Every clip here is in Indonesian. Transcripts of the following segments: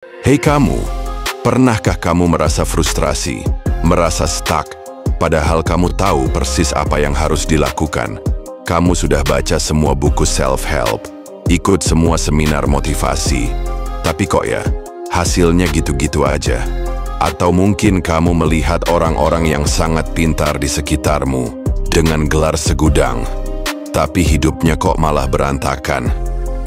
Hei kamu, pernahkah kamu merasa frustrasi, merasa stuck, padahal kamu tahu persis apa yang harus dilakukan? Kamu sudah baca semua buku self-help, ikut semua seminar motivasi, tapi kok ya, hasilnya gitu-gitu aja. Atau mungkin kamu melihat orang-orang yang sangat pintar di sekitarmu, dengan gelar segudang, tapi hidupnya kok malah berantakan.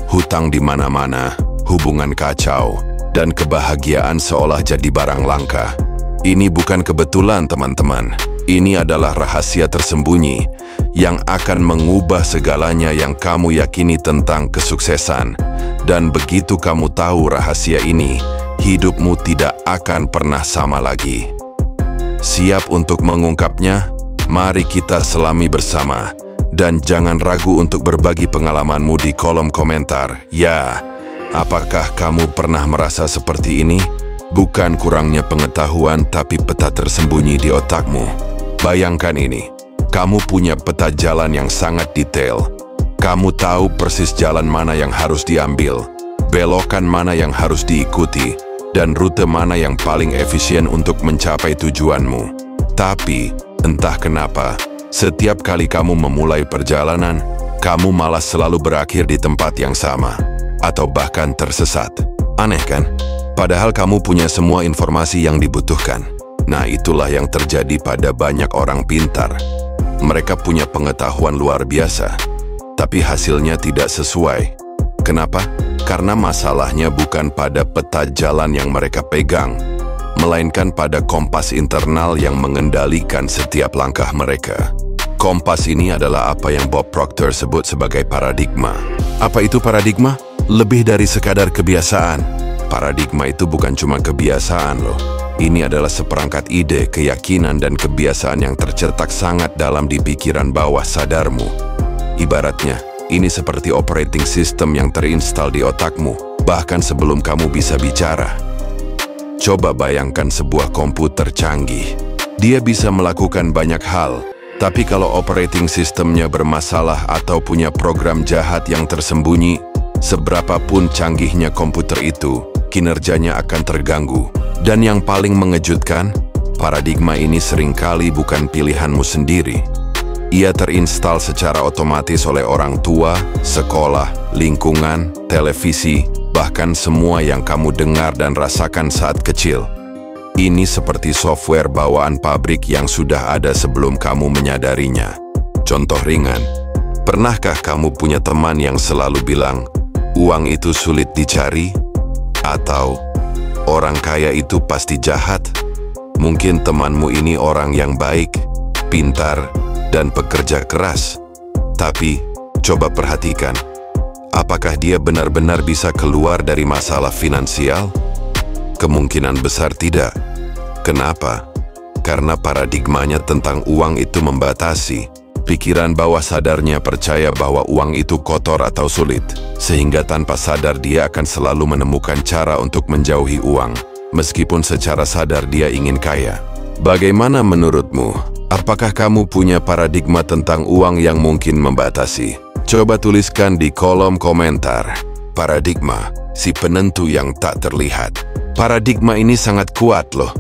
Hutang di mana-mana, hubungan kacau, dan kebahagiaan seolah jadi barang langka. Ini bukan kebetulan, teman-teman. Ini adalah rahasia tersembunyi yang akan mengubah segalanya yang kamu yakini tentang kesuksesan. Dan begitu kamu tahu rahasia ini, hidupmu tidak akan pernah sama lagi. Siap untuk mengungkapnya? Mari kita selami bersama. Dan jangan ragu untuk berbagi pengalamanmu di kolom komentar. Ya, apakah kamu pernah merasa seperti ini? Bukan kurangnya pengetahuan, tapi peta tersembunyi di otakmu. Bayangkan ini, kamu punya peta jalan yang sangat detail. Kamu tahu persis jalan mana yang harus diambil, belokan mana yang harus diikuti, dan rute mana yang paling efisien untuk mencapai tujuanmu. Tapi, entah kenapa, setiap kali kamu memulai perjalanan, kamu malah selalu berakhir di tempat yang sama, atau bahkan tersesat. Aneh kan? Padahal kamu punya semua informasi yang dibutuhkan. Nah, itulah yang terjadi pada banyak orang pintar. Mereka punya pengetahuan luar biasa, tapi hasilnya tidak sesuai. Kenapa? Karena masalahnya bukan pada peta jalan yang mereka pegang, melainkan pada kompas internal yang mengendalikan setiap langkah mereka. Kompas ini adalah apa yang Bob Proctor sebut sebagai paradigma. Apa itu paradigma? Lebih dari sekadar kebiasaan. Paradigma itu bukan cuma kebiasaan loh. Ini adalah seperangkat ide, keyakinan, dan kebiasaan yang tercetak sangat dalam di pikiran bawah sadarmu. Ibaratnya, ini seperti operating system yang terinstal di otakmu, bahkan sebelum kamu bisa bicara. Coba bayangkan sebuah komputer canggih. Dia bisa melakukan banyak hal, tapi kalau operating systemnya bermasalah atau punya program jahat yang tersembunyi, seberapapun canggihnya komputer itu, kinerjanya akan terganggu. Dan yang paling mengejutkan, paradigma ini seringkali bukan pilihanmu sendiri. Ia terinstal secara otomatis oleh orang tua, sekolah, lingkungan, televisi, bahkan semua yang kamu dengar dan rasakan saat kecil. Ini seperti software bawaan pabrik yang sudah ada sebelum kamu menyadarinya. Contoh ringan, pernahkah kamu punya teman yang selalu bilang, uang itu sulit dicari? Atau, orang kaya itu pasti jahat? Mungkin temanmu ini orang yang baik, pintar, dan pekerja keras. Tapi, coba perhatikan, apakah dia benar-benar bisa keluar dari masalah finansial? Kemungkinan besar tidak. Kenapa? Karena paradigmanya tentang uang itu membatasi. Pikiran bawah sadarnya percaya bahwa uang itu kotor atau sulit, sehingga tanpa sadar dia akan selalu menemukan cara untuk menjauhi uang, meskipun secara sadar dia ingin kaya. Bagaimana menurutmu? Apakah kamu punya paradigma tentang uang yang mungkin membatasi? Coba tuliskan di kolom komentar. Paradigma, si penentu yang tak terlihat. Paradigma ini sangat kuat loh.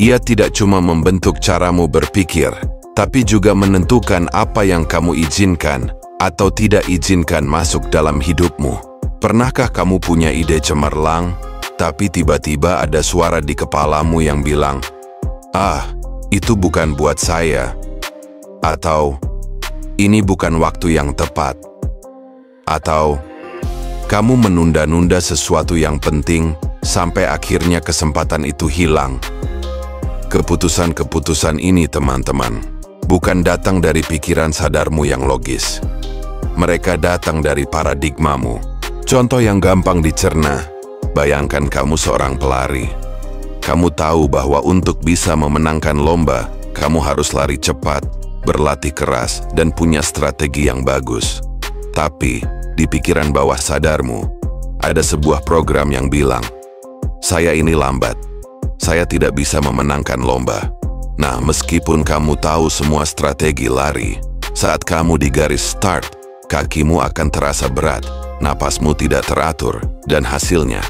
Ia tidak cuma membentuk caramu berpikir, tapi juga menentukan apa yang kamu izinkan atau tidak izinkan masuk dalam hidupmu. Pernahkah kamu punya ide cemerlang, tapi tiba-tiba ada suara di kepalamu yang bilang, "Ah, itu bukan buat saya." Atau, "Ini bukan waktu yang tepat." Atau, kamu menunda-nunda sesuatu yang penting sampai akhirnya kesempatan itu hilang. Keputusan-keputusan ini, teman-teman, bukan datang dari pikiran sadarmu yang logis. Mereka datang dari paradigmamu. Contoh yang gampang dicerna, bayangkan kamu seorang pelari. Kamu tahu bahwa untuk bisa memenangkan lomba, kamu harus lari cepat, berlatih keras, dan punya strategi yang bagus. Tapi, di pikiran bawah sadarmu, ada sebuah program yang bilang, "Saya ini lambat. Saya tidak bisa memenangkan lomba." Nah, meskipun kamu tahu semua strategi lari, saat kamu di garis start, kakimu akan terasa berat, napasmu tidak teratur, dan hasilnya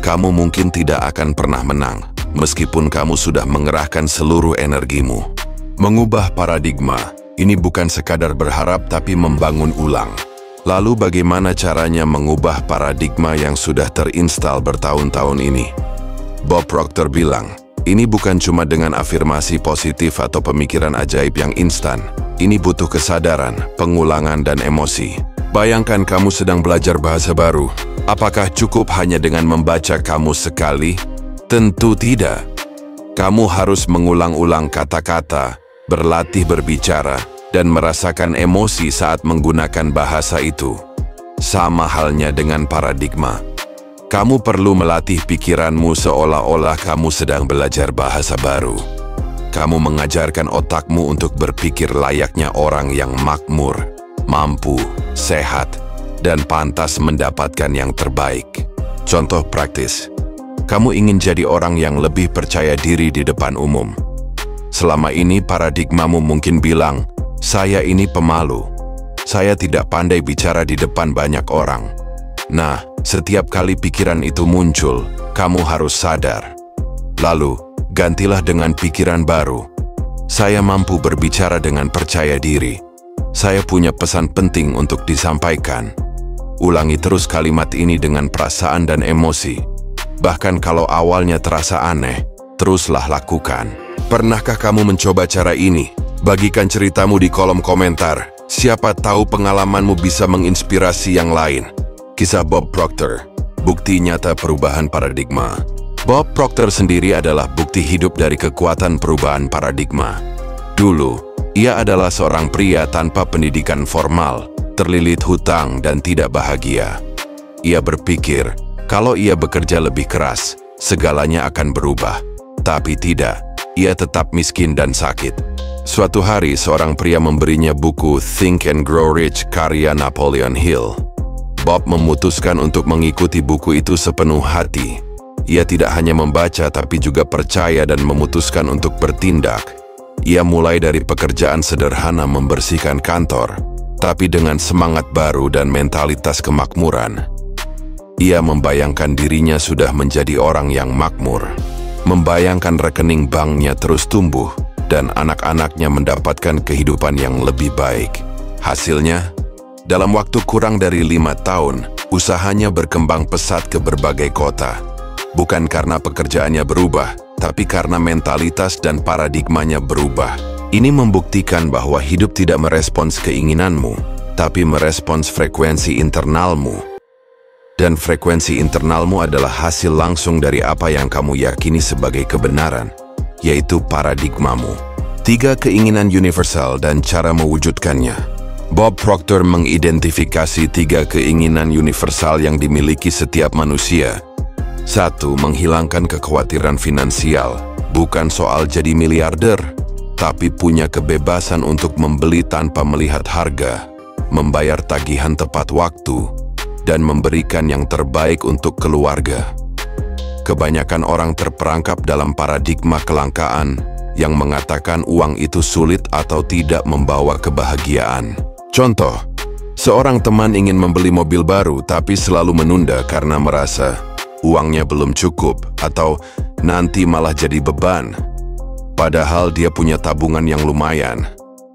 kamu mungkin tidak akan pernah menang, meskipun kamu sudah mengerahkan seluruh energimu. Mengubah paradigma, ini bukan sekadar berharap tapi membangun ulang. Lalu bagaimana caranya mengubah paradigma yang sudah terinstal bertahun-tahun ini? Bob Proctor bilang, ini bukan cuma dengan afirmasi positif atau pemikiran ajaib yang instan. Ini butuh kesadaran, pengulangan, dan emosi. Bayangkan kamu sedang belajar bahasa baru. Apakah cukup hanya dengan membaca kamus sekali? Tentu tidak. Kamu harus mengulang-ulang kata-kata, berlatih berbicara, dan merasakan emosi saat menggunakan bahasa itu. Sama halnya dengan paradigma. Kamu perlu melatih pikiranmu seolah-olah kamu sedang belajar bahasa baru. Kamu mengajarkan otakmu untuk berpikir layaknya orang yang makmur, mampu, sehat, dan pantas mendapatkan yang terbaik. Contoh praktis, kamu ingin jadi orang yang lebih percaya diri di depan umum. Selama ini paradigmamu mungkin bilang, saya ini pemalu. Saya tidak pandai bicara di depan banyak orang. Nah, setiap kali pikiran itu muncul, kamu harus sadar. Lalu, gantilah dengan pikiran baru. Saya mampu berbicara dengan percaya diri. Saya punya pesan penting untuk disampaikan. Ulangi terus kalimat ini dengan perasaan dan emosi. Bahkan kalau awalnya terasa aneh, teruslah lakukan. Pernahkah kamu mencoba cara ini? Bagikan ceritamu di kolom komentar. Siapa tahu pengalamanmu bisa menginspirasi yang lain. Kisah Bob Proctor, bukti nyata perubahan paradigma. Bob Proctor sendiri adalah bukti hidup dari kekuatan perubahan paradigma. Dulu, ia adalah seorang pria tanpa pendidikan formal, terlilit hutang dan tidak bahagia. Ia berpikir, kalau ia bekerja lebih keras, segalanya akan berubah. Tapi tidak, ia tetap miskin dan sakit. Suatu hari, seorang pria memberinya buku Think and Grow Rich karya Napoleon Hill. Bob memutuskan untuk mengikuti buku itu sepenuh hati. Ia tidak hanya membaca tapi juga percaya dan memutuskan untuk bertindak. Ia mulai dari pekerjaan sederhana membersihkan kantor, tapi dengan semangat baru dan mentalitas kemakmuran. Ia membayangkan dirinya sudah menjadi orang yang makmur, membayangkan rekening banknya terus tumbuh, dan anak-anaknya mendapatkan kehidupan yang lebih baik. Hasilnya, dalam waktu kurang dari 5 tahun, usahanya berkembang pesat ke berbagai kota. Bukan karena pekerjaannya berubah, tapi karena mentalitas dan paradigmanya berubah. Ini membuktikan bahwa hidup tidak merespons keinginanmu, tapi merespons frekuensi internalmu. Dan frekuensi internalmu adalah hasil langsung dari apa yang kamu yakini sebagai kebenaran, yaitu paradigmamu. 3 keinginan universal dan cara mewujudkannya. Bob Proctor mengidentifikasi 3 keinginan universal yang dimiliki setiap manusia. 1. Menghilangkan kekhawatiran finansial. Bukan soal jadi miliarder, tapi punya kebebasan untuk membeli tanpa melihat harga, membayar tagihan tepat waktu, dan memberikan yang terbaik untuk keluarga. Kebanyakan orang terperangkap dalam paradigma kelangkaan yang mengatakan uang itu sulit atau tidak membawa kebahagiaan. Contoh, seorang teman ingin membeli mobil baru tapi selalu menunda karena merasa uangnya belum cukup atau nanti malah jadi beban. Padahal dia punya tabungan yang lumayan.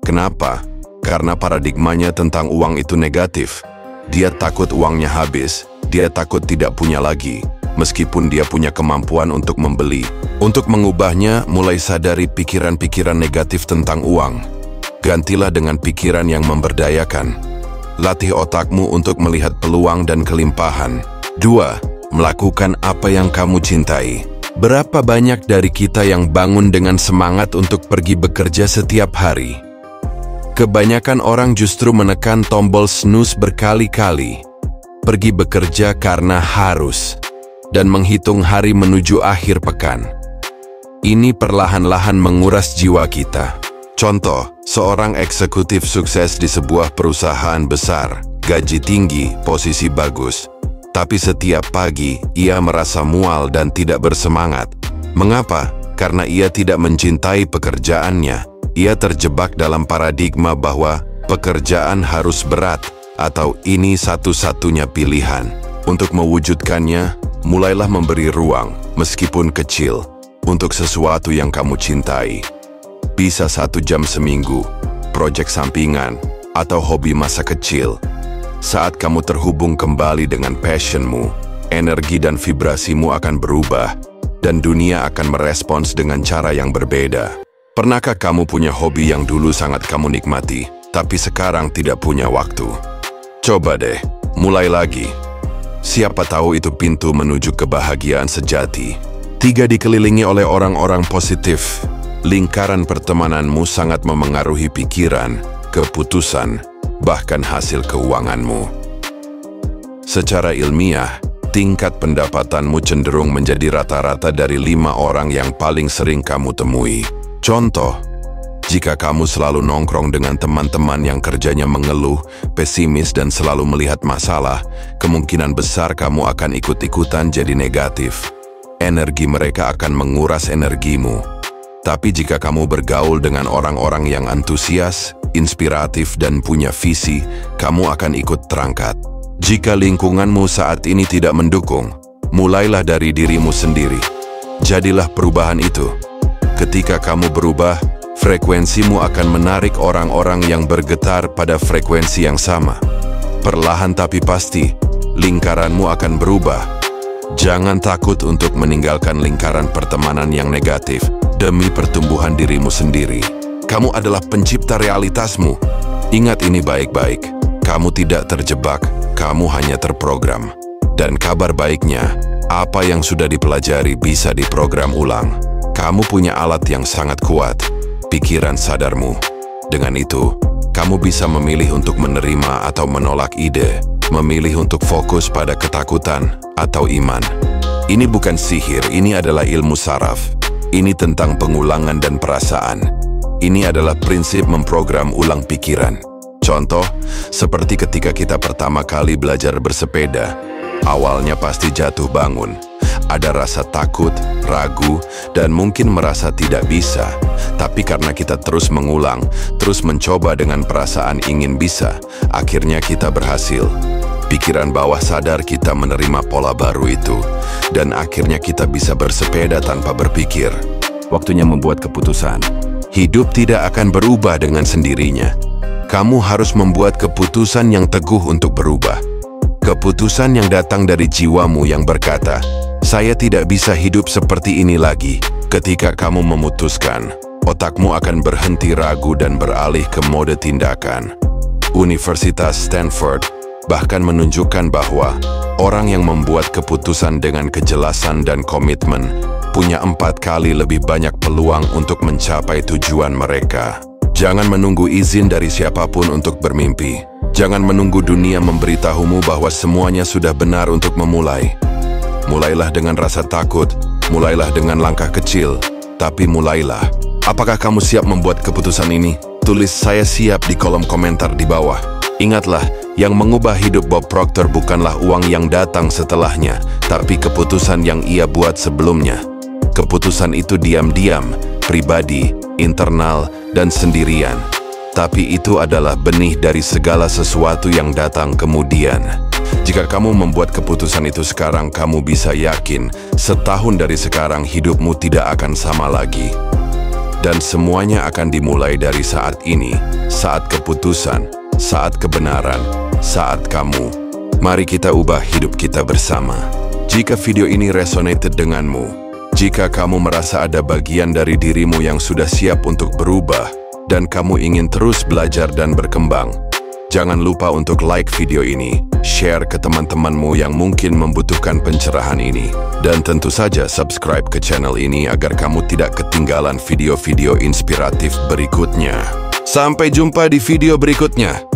Kenapa? Karena paradigmanya tentang uang itu negatif. Dia takut uangnya habis, dia takut tidak punya lagi, meskipun dia punya kemampuan untuk membeli. Untuk mengubahnya, mulai sadari pikiran-pikiran negatif tentang uang. Gantilah dengan pikiran yang memberdayakan. Latih otakmu untuk melihat peluang dan kelimpahan. 2. Melakukan apa yang kamu cintai. Berapa banyak dari kita yang bangun dengan semangat untuk pergi bekerja setiap hari? Kebanyakan orang justru menekan tombol snooze berkali-kali. Pergi bekerja karena harus, dan menghitung hari menuju akhir pekan. Ini perlahan-lahan menguras jiwa kita. Contoh, seorang eksekutif sukses di sebuah perusahaan besar, gaji tinggi, posisi bagus. Tapi setiap pagi, ia merasa mual dan tidak bersemangat. Mengapa? Karena ia tidak mencintai pekerjaannya. Ia terjebak dalam paradigma bahwa pekerjaan harus berat, atau ini satu-satunya pilihan. Untuk mewujudkannya, mulailah memberi ruang, meskipun kecil, untuk sesuatu yang kamu cintai. Bisa 1 jam seminggu, proyek sampingan, atau hobi masa kecil. Saat kamu terhubung kembali dengan passionmu, energi dan vibrasimu akan berubah, dan dunia akan merespons dengan cara yang berbeda. Pernahkah kamu punya hobi yang dulu sangat kamu nikmati, tapi sekarang tidak punya waktu? Coba deh, mulai lagi. Siapa tahu itu pintu menuju kebahagiaan sejati. 3. Dikelilingi oleh orang-orang positif. Lingkaran pertemananmu sangat memengaruhi pikiran, keputusan, bahkan hasil keuanganmu. Secara ilmiah, tingkat pendapatanmu cenderung menjadi rata-rata dari 5 orang yang paling sering kamu temui. Contoh, jika kamu selalu nongkrong dengan teman-teman yang kerjanya mengeluh, pesimis, dan selalu melihat masalah, kemungkinan besar kamu akan ikut-ikutan jadi negatif. Energi mereka akan menguras energimu. Tapi jika kamu bergaul dengan orang-orang yang antusias, inspiratif, dan punya visi, kamu akan ikut terangkat. Jika lingkunganmu saat ini tidak mendukung, mulailah dari dirimu sendiri. Jadilah perubahan itu. Ketika kamu berubah, frekuensimu akan menarik orang-orang yang bergetar pada frekuensi yang sama. Perlahan tapi pasti, lingkaranmu akan berubah. Jangan takut untuk meninggalkan lingkaran pertemanan yang negatif demi pertumbuhan dirimu sendiri. Kamu adalah pencipta realitasmu. Ingat ini baik-baik. Kamu tidak terjebak, kamu hanya terprogram. Dan kabar baiknya, apa yang sudah dipelajari bisa diprogram ulang. Kamu punya alat yang sangat kuat, pikiran sadarmu. Dengan itu, kamu bisa memilih untuk menerima atau menolak ide, memilih untuk fokus pada ketakutan atau iman. Ini bukan sihir, ini adalah ilmu saraf. Ini tentang pengulangan dan perasaan. Ini adalah prinsip memprogram ulang pikiran. Contoh, seperti ketika kita pertama kali belajar bersepeda. Awalnya pasti jatuh bangun. Ada rasa takut, ragu, dan mungkin merasa tidak bisa. Tapi karena kita terus mengulang, terus mencoba dengan perasaan ingin bisa, akhirnya kita berhasil. Pikiran bawah sadar kita menerima pola baru itu, dan akhirnya kita bisa bersepeda tanpa berpikir. Waktunya membuat keputusan. Hidup tidak akan berubah dengan sendirinya. Kamu harus membuat keputusan yang teguh untuk berubah. Keputusan yang datang dari jiwamu yang berkata, "Saya tidak bisa hidup seperti ini lagi." Ketika kamu memutuskan, otakmu akan berhenti ragu dan beralih ke mode tindakan. Universitas Stanford bahkan menunjukkan bahwa orang yang membuat keputusan dengan kejelasan dan komitmen punya 4 kali lebih banyak peluang untuk mencapai tujuan mereka. Jangan menunggu izin dari siapapun untuk bermimpi. Jangan menunggu dunia memberitahumu bahwa semuanya sudah benar untuk memulai. Mulailah dengan rasa takut, mulailah dengan langkah kecil, tapi mulailah. Apakah kamu siap membuat keputusan ini? Tulis "saya siap" di kolom komentar di bawah. Ingatlah, yang mengubah hidup Bob Proctor bukanlah uang yang datang setelahnya, tapi keputusan yang ia buat sebelumnya. Keputusan itu diam-diam, pribadi, internal, dan sendirian. Tapi itu adalah benih dari segala sesuatu yang datang kemudian. Jika kamu membuat keputusan itu sekarang, kamu bisa yakin, setahun dari sekarang hidupmu tidak akan sama lagi. Dan semuanya akan dimulai dari saat ini, saat keputusan, saat kebenaran, saat kamu. Mari kita ubah hidup kita bersama. Jika video ini resonated denganmu, jika kamu merasa ada bagian dari dirimu yang sudah siap untuk berubah, dan kamu ingin terus belajar dan berkembang, jangan lupa untuk like video ini, share ke teman-temanmu yang mungkin membutuhkan pencerahan ini, dan tentu saja subscribe ke channel ini agar kamu tidak ketinggalan video-video inspiratif berikutnya. Sampai jumpa di video berikutnya.